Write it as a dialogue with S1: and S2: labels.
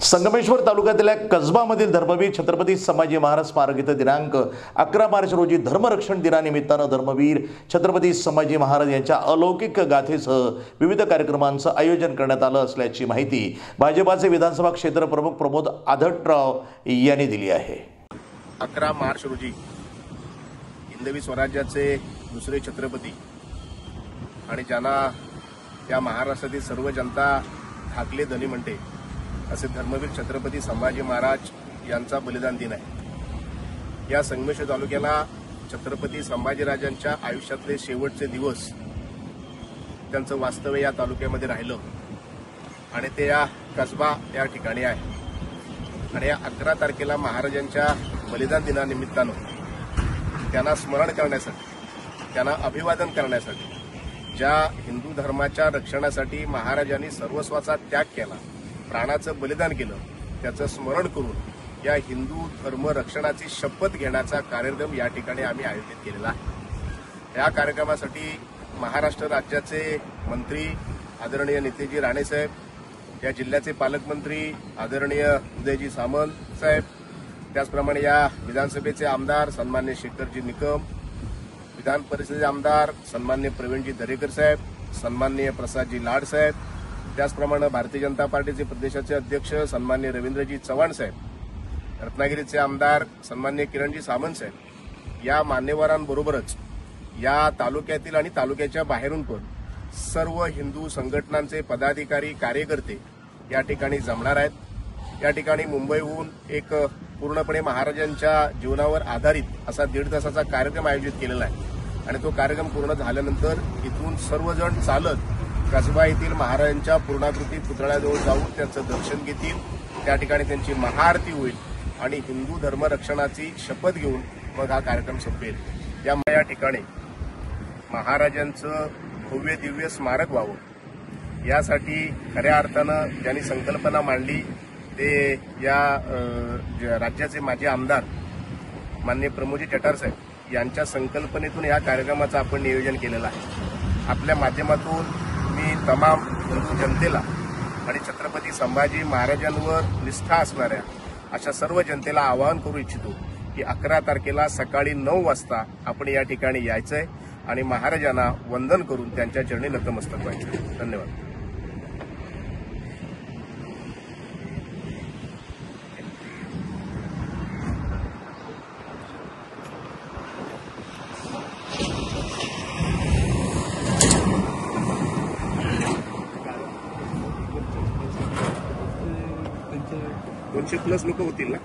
S1: संगमेश्वर तालुक्यातल्या कसबामधील धर्मवीर छत्रपती संभाजी महाराज स्मारक इथं दिनांक 11 मार्च रोजी धर्मरक्षण दिनानिमित्तानं धर्मवीर छत्रपती संभाजी महाराज यांच्या अलौकिक गाथेसह विविध कार्यक्रमांचं आयोजन करण्यात आलं असल्याची माहिती भाजपाचे विधानसभा क्षेत्र प्रमुख प्रमोद आढळराव यांनी दिली आहे।
S2: 11 मार्च रोजी हिंदवी स्वराज्याचे दुसरे छत्रपती आणि ज्यांना या महाराष्ट्रातील सर्व जनता ठाकले धनी म्हणते असे धर्मवीर छत्रपती संभाजी महाराज यांचा बलिदान दिन आहे। या संगमेश्वर तालुक्याला छत्रपती संभाजीराजांच्या आयुष्यातले शेवटचे दिवस त्यांचं वास्तव्य या तालुक्यामध्ये राहिलं आणि ते या कसबा या ठिकाणी आहे। आणि या 11 तारखेला महाराजांच्या बलिदान दिनानिमित्तानं त्यांना स्मरण करण्यासाठी, त्यांना अभिवादन करण्यासाठी, ज्या हिंदू धर्माच्या रक्षणासाठी महाराजांनी सर्वस्वाचा त्याग केला, प्राणाचं बलिदान केलं, त्याचं स्मरण करून या हिंदू धर्म रक्षणाची शपथ घेण्याचा कार्यक्रम या ठिकाणी आम्ही आयोजित केलेला आहे। या कार्यक्रमासाठी महाराष्ट्र राज्याचे मंत्री आदरणीय नितेजी राणे साहेब, या जिल्ह्याचे पालकमंत्री आदरणीय उदयजी सामंत साहेब, त्याचप्रमाणे या विधानसभेचे आमदार सन्मान्य शेखरजी निकम, विधान परिषदेचे आमदार सन्मान्य प्रवीणजी दरेकर साहेब, सन्मान्य प्रसादजी लाड साहेब, त्याचप्रमाणे भारतीय जनता पार्टीचे प्रदेशाचे अध्यक्ष सन्मान्य रवींद्रजी चव्हाण साहेब, रत्नागिरीचे आमदार सन्मान्य किरणजी सामंत साहेब, या मान्यवरांबरोबरच या तालुक्यातील आणि तालुक्याच्या बाहेरून पण सर्व हिंदू संघटनांचे पदाधिकारी, कार्यकर्ते या ठिकाणी जमणार आहेत। या ठिकाणी मुंबईहून एक पूर्णपणे महाराजांच्या जीवनावर आधारित असा 1.5 तासाचा कार्यक्रम आयोजित केलेला आहे आणि तो कार्यक्रम पूर्ण झाल्यानंतर इथून सर्वजण चालत कसबा येथील महाराजांच्या पूर्णाकृती पुतळ्याजवळ जाऊन त्यांचं दर्शन घेतील। त्या ठिकाणी त्यांची महाआरती होईल आणि हिंदू धर्म रक्षणाची शपथ घेऊन मग हा कार्यक्रम संपेल। त्यामुळे या ठिकाणी महाराजांचं भव्य दिव्य स्मारक व्हावं यासाठी खऱ्या अर्थानं ज्यांनी संकल्पना मांडली ते या राज्याचे माजी आमदार माननीय प्रमोदजी चटार साहेब यांच्या संकल्पनेतून या कार्यक्रमाचं आपण नियोजन केलेलं आहे। आपल्या माध्यमातून मी तमाम हिंदू जनतेला आणि छत्रपती संभाजी महाराजांवर निष्ठा असणाऱ्या अशा सर्व जनतेला आवाहन करू इच्छितो की 11 तारखेला सकाळी 9 वाजता आपण या ठिकाणी यायचंय आणि महाराजांना वंदन करून त्यांच्या चरणी नतमस्तक व्हायचं। धन्यवाद। $200+ लोक होतील ना।